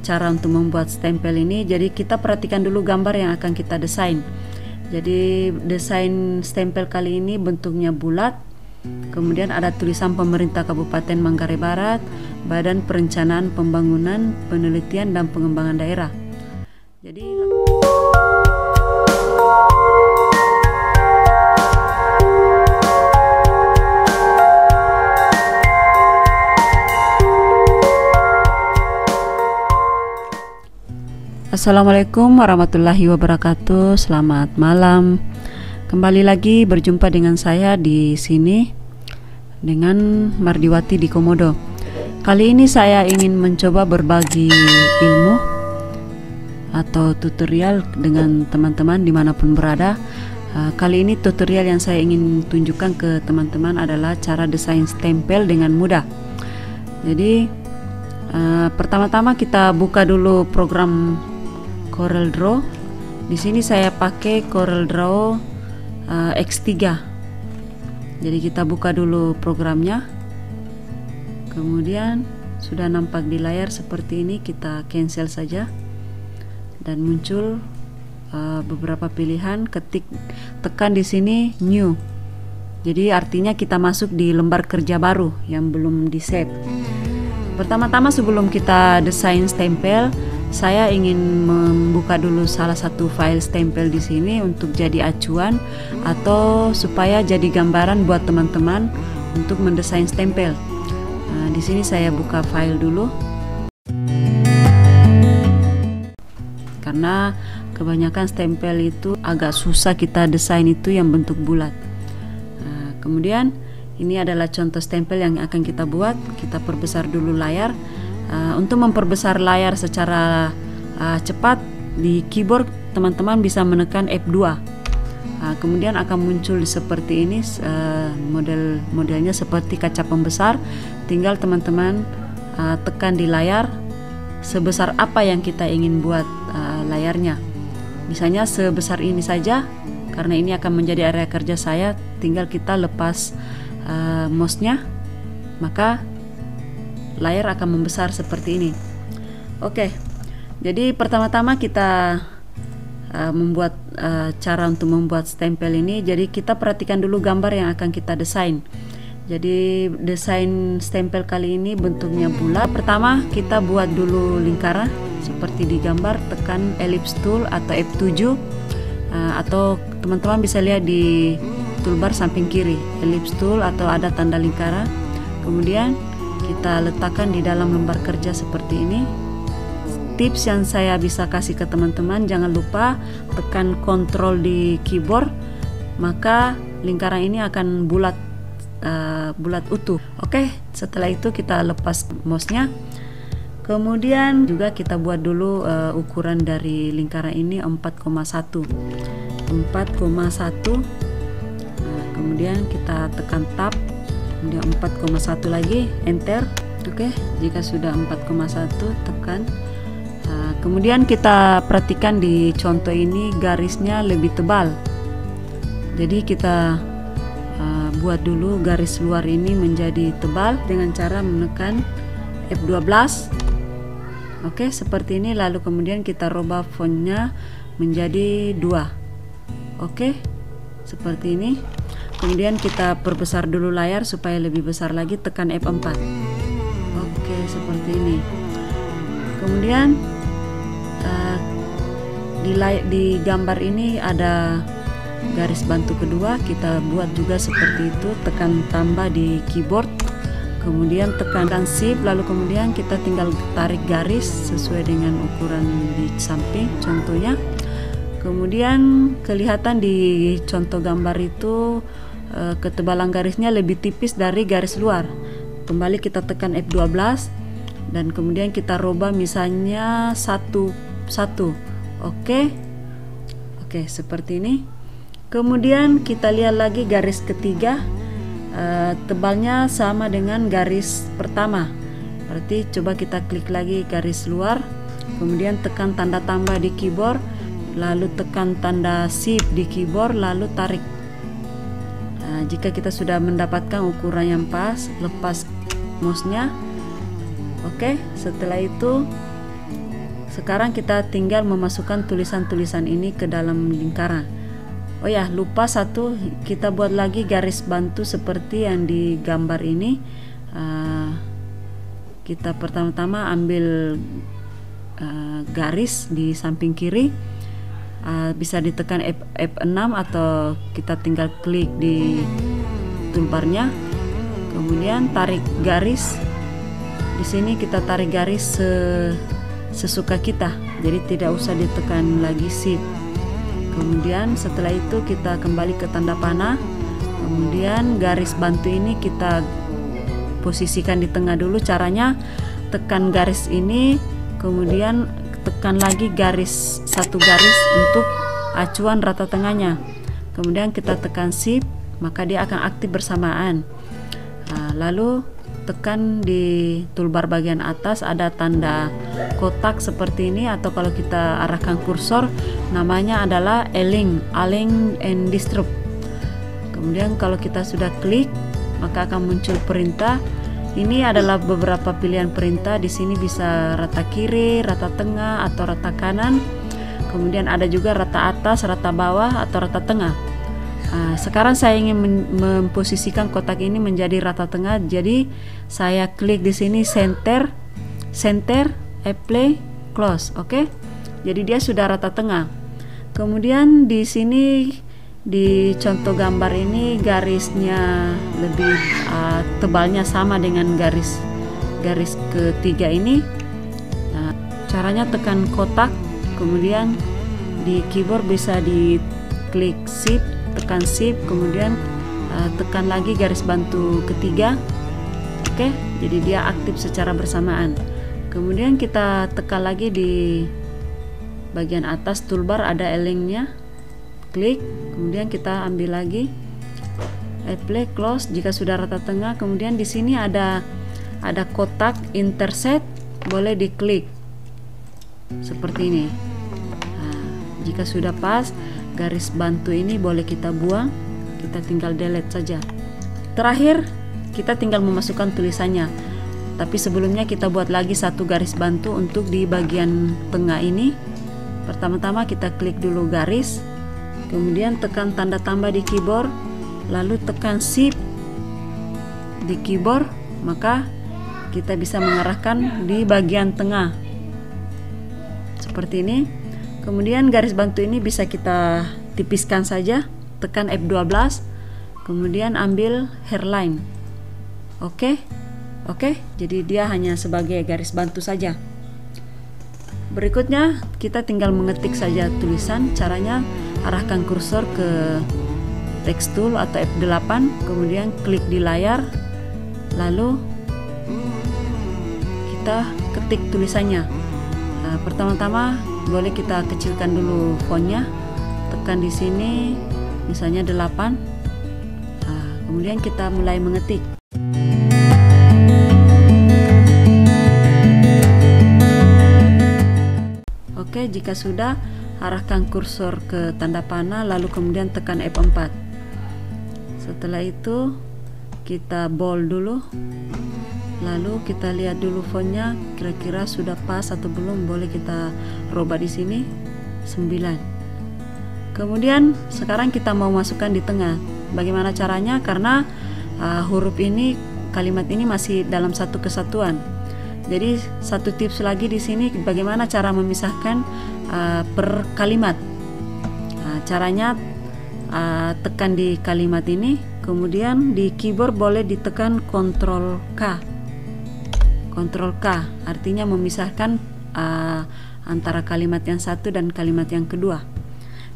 cara untuk membuat stempel ini, jadi kita perhatikan dulu gambar yang akan kita desain. Jadi desain stempel kali ini bentuknya bulat, kemudian ada tulisan Pemerintah Kabupaten Manggarai Barat, Badan Perencanaan Pembangunan, Penelitian dan Pengembangan Daerah. Jadi Assalamualaikum warahmatullahi wabarakatuh. Selamat malam. Kembali lagi berjumpa dengan saya di sini dengan Mardiwati di Komodo. Kali ini saya ingin mencoba berbagi ilmu atau tutorial dengan teman-teman dimanapun berada. Kali ini tutorial yang saya ingin tunjukkan ke teman-teman adalah cara desain stempel dengan mudah. Jadi pertama-tama kita buka dulu program CorelDRAW. Di sini saya pakai CorelDRAW X3. Jadi kita buka dulu programnya. Kemudian sudah nampak di layar seperti ini, kita cancel saja dan muncul beberapa pilihan. Tekan di sini new. Jadi artinya kita masuk di lembar kerja baru yang belum di save. Pertama-tama sebelum kita desain stempel, saya ingin membuka dulu salah satu file stempel di sini untuk jadi acuan atau supaya jadi gambaran buat teman-teman untuk mendesain stempel. Nah, di sini saya buka file dulu karena kebanyakan stempel itu agak susah kita desain itu yang bentuk bulat. Nah, kemudian ini adalah contoh stempel yang akan kita buat. Kita perbesar dulu layar. Untuk memperbesar layar secara cepat di keyboard, teman-teman bisa menekan F2. Kemudian akan muncul seperti ini, modelnya seperti kaca pembesar. Tinggal teman-teman tekan di layar sebesar apa yang kita ingin buat layarnya. Misalnya sebesar ini saja, karena ini akan menjadi area kerja saya. Tinggal kita lepas mouse-nya, maka layar akan membesar seperti ini. Oke, jadi pertama-tama kita membuat cara untuk membuat stempel ini. Jadi kita perhatikan dulu gambar yang akan kita desain. Jadi desain stempel kali ini bentuknya bulat. Pertama kita buat dulu lingkaran seperti di gambar. Tekan ellipse tool atau F7, atau teman-teman bisa lihat di toolbar samping kiri, ellipse tool atau ada tanda lingkaran. Kemudian kita letakkan di dalam lembar kerja seperti ini. Tips yang saya bisa kasih ke teman-teman, jangan lupa tekan Ctrl di keyboard, maka lingkaran ini akan bulat utuh. Oke, setelah itu kita lepas mouse-nya. Kemudian juga kita buat dulu ukuran dari lingkaran ini 4,1. Kemudian kita tekan tab, kemudian 4,1 lagi, enter. Oke, jika sudah 4,1 tekan. Kemudian kita perhatikan di contoh ini garisnya lebih tebal. Jadi kita buat dulu garis luar ini menjadi tebal dengan cara menekan F12. Oke, seperti ini. Lalu kemudian kita rubah fontnya menjadi 2. Oke, seperti ini. Kemudian kita perbesar dulu layar supaya lebih besar lagi, tekan F4. Oke, seperti ini. Kemudian di gambar ini ada garis bantu kedua, kita buat juga seperti itu. Tekan tambah di keyboard, kemudian tekan shift, lalu kemudian kita tinggal tarik garis sesuai dengan ukuran di samping contohnya. Kemudian kelihatan di contoh gambar itu ketebalan garisnya lebih tipis dari garis luar. Kembali kita tekan F12 dan kemudian kita rubah misalnya 1. Oke, seperti ini. Kemudian kita lihat lagi garis ketiga, tebalnya sama dengan garis pertama. Berarti coba kita klik lagi garis luar, kemudian tekan tanda tambah di keyboard, lalu tekan tanda shift di keyboard, lalu tarik. Jika kita sudah mendapatkan ukuran yang pas, lepas mouse-nya. Oke, setelah itu Sekarang kita tinggal memasukkan tulisan-tulisan ini ke dalam lingkaran. Oh ya, lupa satu, kita buat lagi garis bantu seperti yang di gambar ini. Kita pertama-tama ambil garis di samping kiri, bisa ditekan F6 atau kita tinggal klik di toolbarnya. Kemudian tarik garis. Di sini kita tarik garis sesuka kita, jadi tidak usah ditekan lagi shift. Kemudian setelah itu kita kembali ke tanda panah. Kemudian garis bantu ini kita posisikan di tengah dulu. Caranya tekan garis ini, kemudian tekan lagi satu garis untuk acuan rata tengahnya. Kemudian kita tekan shift, maka dia akan aktif bersamaan. Lalu tekan di toolbar bagian atas, ada tanda kotak seperti ini, atau kalau kita arahkan kursor namanya adalah align and disrupt. Kemudian kalau kita sudah klik, maka akan muncul perintah. Ini adalah beberapa pilihan perintah. Di sini bisa rata kiri, rata tengah, atau rata kanan. Kemudian ada juga rata atas, rata bawah, atau rata tengah. Sekarang saya ingin memposisikan kotak ini menjadi rata tengah. Jadi saya klik di sini center, apply, close. Oke. Jadi dia sudah rata tengah. Kemudian di sini di contoh gambar ini garisnya lebih tebalnya sama dengan garis ketiga ini. Caranya tekan kotak, kemudian di keyboard bisa diklik shift, tekan shift, kemudian tekan lagi garis bantu ketiga. Oke, jadi dia aktif secara bersamaan. Kemudian kita tekan lagi di bagian atas toolbar, ada align-nya, klik, kemudian kita ambil lagi apply, close. Jika sudah rata tengah, kemudian di sini ada kotak intersect, boleh diklik seperti ini. Jika sudah pas, garis bantu ini boleh kita buang, kita tinggal delete saja. Terakhir, kita tinggal memasukkan tulisannya. Tapi sebelumnya kita buat lagi satu garis bantu untuk di bagian tengah ini. Pertama-tama kita klik dulu garis, kemudian tekan tanda tambah di keyboard, lalu tekan shift di keyboard, maka kita bisa mengarahkan di bagian tengah seperti ini. Kemudian garis bantu ini bisa kita tipiskan saja, tekan F12, kemudian ambil hairline. Oke, jadi dia hanya sebagai garis bantu saja. Berikutnya kita tinggal mengetik saja tulisan. Caranya arahkan kursor ke text tool atau F8, kemudian klik di layar, lalu kita ketik tulisannya. Pertama-tama boleh kita kecilkan dulu fontnya, tekan di sini misalnya 8. Kemudian kita mulai mengetik. Oke, jika sudah, arahkan kursor ke tanda panah, lalu kemudian tekan F4. Setelah itu kita bold dulu, lalu kita lihat dulu fontnya kira-kira sudah pas atau belum. Boleh kita robah di sini 9. Kemudian sekarang kita mau masukkan di tengah. Bagaimana caranya? Karena huruf ini, kalimat ini masih dalam satu kesatuan. Jadi satu tips lagi di sini, bagaimana cara memisahkan per kalimat. Caranya tekan di kalimat ini, kemudian di keyboard boleh ditekan Ctrl K, artinya memisahkan antara kalimat yang satu dan kalimat yang kedua.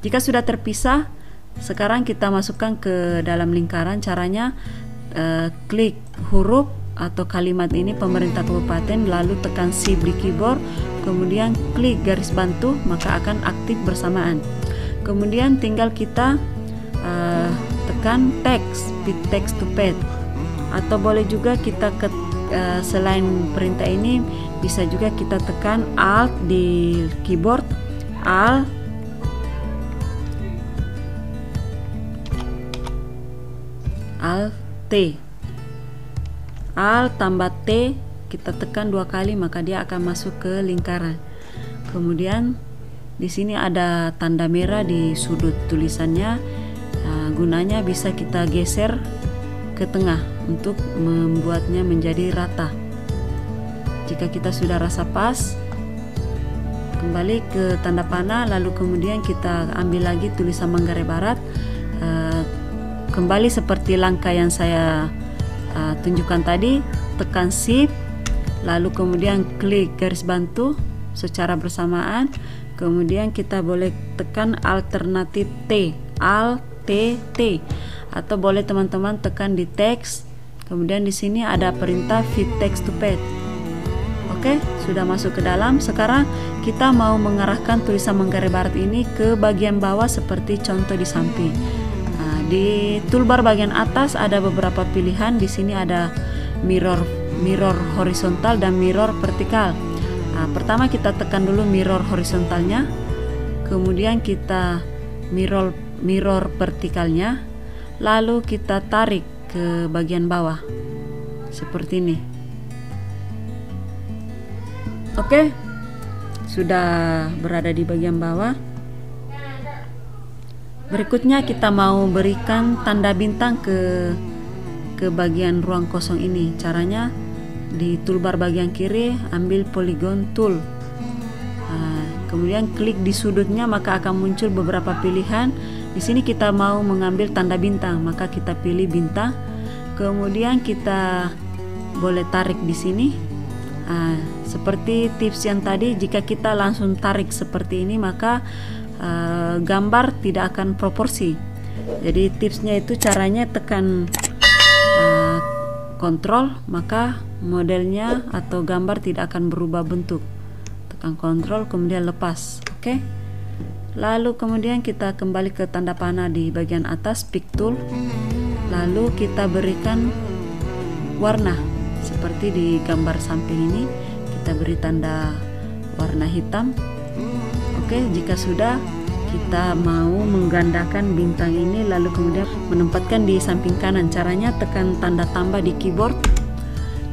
Jika sudah terpisah, sekarang kita masukkan ke dalam lingkaran. Caranya klik huruf atau kalimat ini pemerintah kabupaten, lalu tekan shift di keyboard, kemudian klik garis bantu, maka akan aktif bersamaan. Kemudian tinggal kita tekan text to pad, atau boleh juga kita selain perintah ini bisa juga kita tekan Alt di keyboard, Alt T, Alt tambah T, kita tekan 2 kali, maka dia akan masuk ke lingkaran. Kemudian di sini ada tanda merah di sudut tulisannya. Gunanya bisa kita geser ke tengah untuk membuatnya menjadi rata. Jika kita sudah rasa pas, kembali ke tanda panah, lalu kemudian kita ambil lagi tulisan Manggarai Barat. Kembali seperti langkah yang saya tunjukkan tadi, tekan Shift, lalu kemudian klik garis bantu secara bersamaan. Kemudian kita boleh tekan alternatif T, Alt T, atau boleh teman-teman tekan di teks. Kemudian di sini ada perintah fit text to page. Oke, sudah masuk ke dalam. Sekarang kita mau mengarahkan tulisan Manggarai Barat ini ke bagian bawah seperti contoh di samping. Di toolbar bagian atas ada beberapa pilihan. Di sini ada mirror horizontal dan mirror vertikal. Pertama kita tekan dulu mirror horizontalnya, kemudian kita mirror vertikalnya, lalu kita tarik ke bagian bawah seperti ini. Oke, sudah berada di bagian bawah. Berikutnya kita mau berikan tanda bintang ke bagian ruang kosong ini. Caranya di toolbar bagian kiri ambil polygon tool, kemudian klik di sudutnya, maka akan muncul beberapa pilihan. Di sini kita mau mengambil tanda bintang, maka kita pilih bintang. Kemudian kita boleh tarik di sini. Seperti tips yang tadi, jika kita langsung tarik seperti ini maka gambar tidak akan proporsi. Jadi tipsnya itu caranya tekan kontrol, maka modelnya atau gambar tidak akan berubah bentuk. Tekan kontrol kemudian lepas. Oke. Lalu kemudian kita kembali ke tanda panah di bagian atas, pick tool. Lalu kita berikan warna seperti di gambar samping ini. Kita beri tanda warna hitam. Oke, jika sudah, kita mau menggandakan bintang ini lalu kemudian menempatkan di samping kanan. Caranya tekan tanda tambah di keyboard,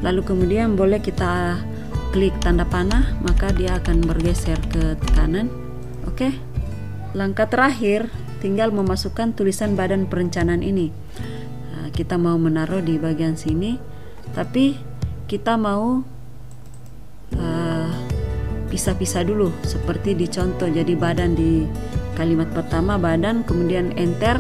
lalu kemudian boleh kita klik tanda panah, maka dia akan bergeser ke kanan. Oke, langkah terakhir tinggal memasukkan tulisan badan perencanaan ini. Kita mau menaruh di bagian sini, tapi kita mau pisah-pisah dulu seperti di contoh. Jadi badan di kalimat pertama, badan, kemudian enter.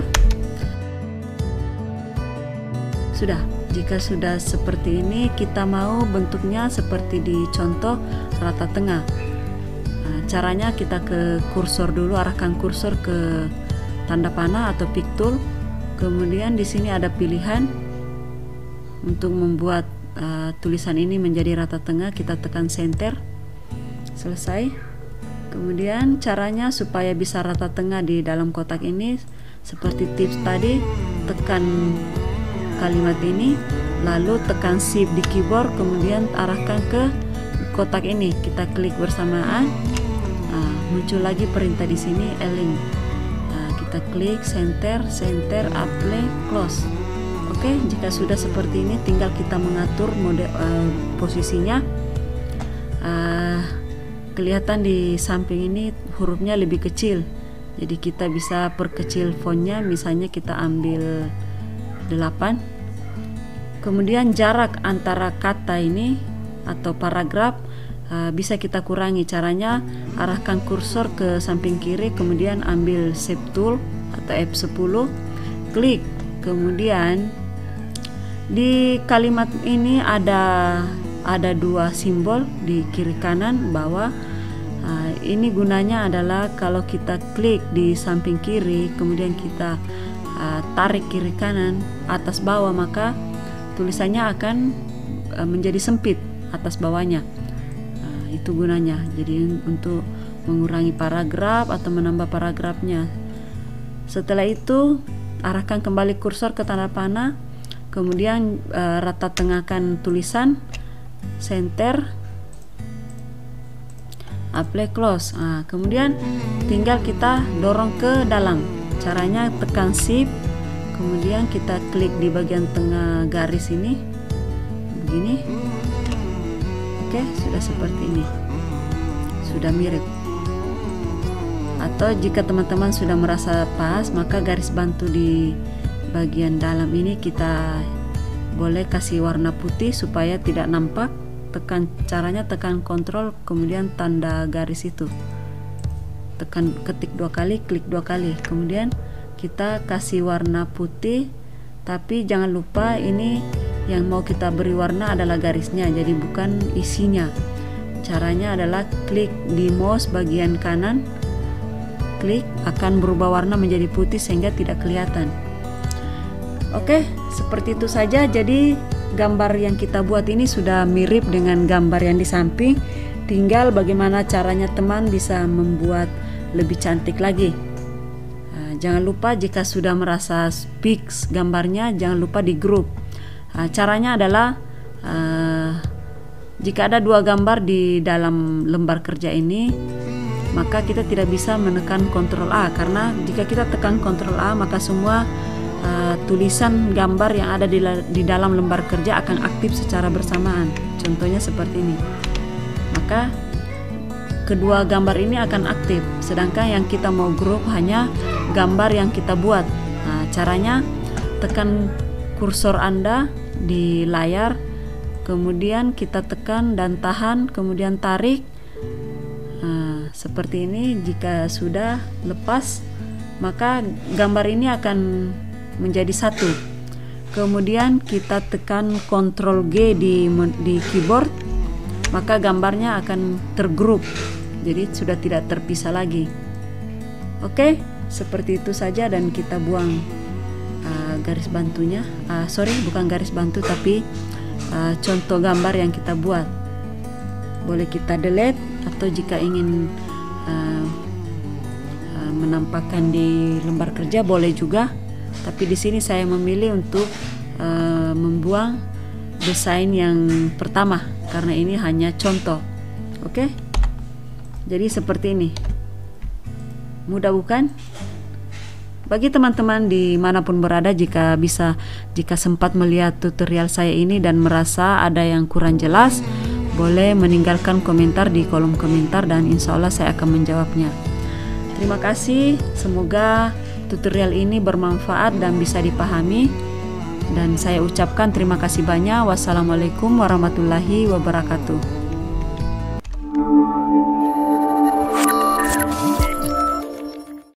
Sudah. Jika sudah seperti ini, kita mau bentuknya seperti di contoh rata tengah. Caranya kita ke kursor dulu, arahkan kursor ke tanda panah atau pick tool. Kemudian di sini ada pilihan untuk membuat tulisan ini menjadi rata tengah. Kita tekan center. Selesai. Kemudian caranya supaya bisa rata tengah di dalam kotak ini seperti tips tadi, tekan kalimat ini, lalu tekan shift di keyboard, kemudian arahkan ke kotak ini. Kita klik bersamaan. Muncul lagi perintah di sini, align. Kita klik center, apply, close. Oke, jika sudah seperti ini, tinggal kita mengatur mode posisinya. Kelihatan di samping ini hurufnya lebih kecil, jadi kita bisa perkecil fontnya. Misalnya kita ambil 8. Kemudian jarak antara kata ini atau paragraf bisa kita kurangi. Caranya arahkan kursor ke samping kiri, kemudian ambil shape tool atau F10, klik. Kemudian di kalimat ini ada 2 simbol di kiri kanan bawah. Ini gunanya adalah kalau kita klik di samping kiri, kemudian kita tarik kiri kanan atas bawah, maka tulisannya akan menjadi sempit atas bawahnya. Itu gunanya. Jadi untuk mengurangi paragraf atau menambah paragrafnya. Setelah itu arahkan kembali kursor ke tanda panah, kemudian rata tengahkan tulisan, center, apply, close. Kemudian tinggal kita dorong ke dalam. Caranya tekan shift, kemudian kita klik di bagian tengah garis ini, begini. Oke, sudah seperti ini, sudah mirip. Atau jika teman-teman sudah merasa pas, maka garis bantu di bagian dalam ini kita boleh kasih warna putih supaya tidak nampak. Caranya tekan kontrol kemudian tanda garis itu, ketik 2 kali, klik 2 kali, kemudian kita kasih warna putih. Tapi jangan lupa ini yang mau kita beri warna adalah garisnya, jadi bukan isinya. Caranya adalah klik di mouse bagian kanan, klik, akan berubah warna menjadi putih sehingga tidak kelihatan. Oke, seperti itu saja. Jadi gambar yang kita buat ini sudah mirip dengan gambar yang di samping. Tinggal bagaimana caranya teman bisa membuat lebih cantik lagi. Jangan lupa jika sudah merasa fix gambarnya, jangan lupa di grup. Caranya adalah jika ada 2 gambar di dalam lembar kerja ini, maka kita tidak bisa menekan Ctrl A, karena jika kita tekan Ctrl A maka semua tulisan gambar yang ada di dalam lembar kerja akan aktif secara bersamaan. Contohnya seperti ini. Maka kedua gambar ini akan aktif, sedangkan yang kita mau grup hanya gambar yang kita buat. Caranya tekan kursor Anda di layar, kemudian kita tekan dan tahan, kemudian tarik. Seperti ini. Jika sudah lepas, maka gambar ini akan menjadi satu. Kemudian kita tekan Ctrl G di keyboard, maka gambarnya akan tergrup, jadi sudah tidak terpisah lagi. Oke, seperti itu saja, dan kita buang garis bantunya. Bukan garis bantu, tapi contoh gambar yang kita buat. Boleh kita delete, atau jika ingin menampakkan di lembar kerja boleh juga. Tapi di sini saya memilih untuk membuang desain yang pertama karena ini hanya contoh. Oke? Jadi seperti ini. Mudah bukan? Bagi teman-teman dimanapun berada, jika sempat melihat tutorial saya ini dan merasa ada yang kurang jelas, boleh meninggalkan komentar di kolom komentar dan insya Allah saya akan menjawabnya. Terima kasih, semoga tutorial ini bermanfaat dan bisa dipahami, dan saya ucapkan terima kasih banyak. Wassalamualaikum warahmatullahi wabarakatuh.